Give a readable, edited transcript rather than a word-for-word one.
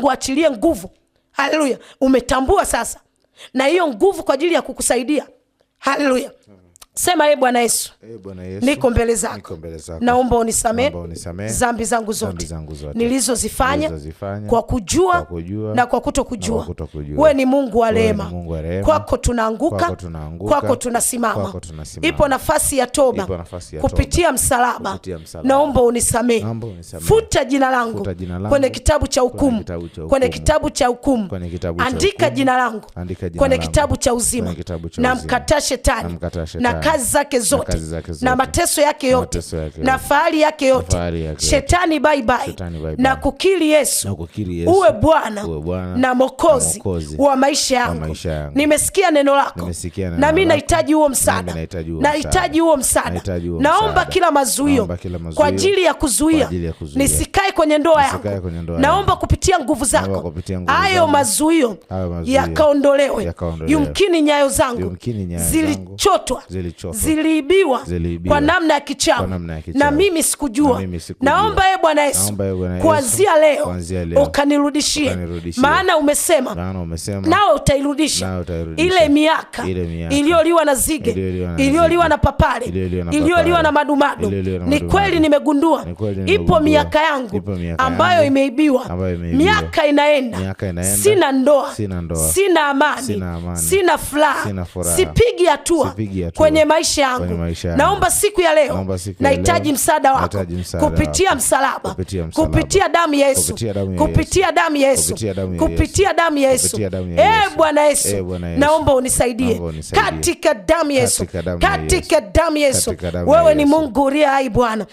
Mungu aachilie nguvu. Haleluya. Umetambua sasa, na hiyo nguvu kwa ajili ya kukusaidia. Haleluya. Sema Bwana Yesu, niko mbele zako. Naomba unisamehe dhambi zangu zote nilizozifanya kwa kujua na kwa kutokujua. Wewe ni Mungu wa rehema. Kwako tunaanguka, kwako tunasimama. Ipo nafasi ya toba kupitia msalaba. Naomba unisamehe. Futa jina langu kwenye kitabu cha hukumu, kwenye kitabu cha hukumu. Andika jina langu kwenye kitabu cha uzima. Na mkataa shetani na kazi zake zote na mateso yake yote na fahari yake yote. Shetani bye bye, na kukiri Yesu uwe Bwana na Mwokozi wa maisha yangu. Nimesikia neno lako na mimi nahitaji huo msaada. Nahitaji huo msaada. Naomba kila mazuio kwa ajili ya kuzuia nisikae kwenye ndoa yangu, naomba kupitia nguvu zako hayo mazuio yakaondolewe. Yumkini nyayo zangu zilichotwa, ziliibiwa kwa namna ya kichawi na mimi sikujua. Naomba Bwana Yesu, kuanzia leo ukanirudishie, maana umesema nao utairudisha ile miaka iliyoliwa na zige, iliyoliwa na papale, iliyoliwa na madumadu. Ni kweli nimegundua ipo miaka yangu ambayo imeibiwa. Miaka inaenda, sina ndoa, sina amani, sina furaha, sipigi hatua kwenye maisha yangu. Naomba siku ya leo nahitaji msaada wako kupitia msalaba, kupitia damu ya Yesu, kupitia damu ya Yesu, kupitia damu ya Yesu. Bwana Yesu, naomba unisaidie katika damu ya Yesu, katika damu ya Yesu. Wewe ni Mungu uliye hai Bwana.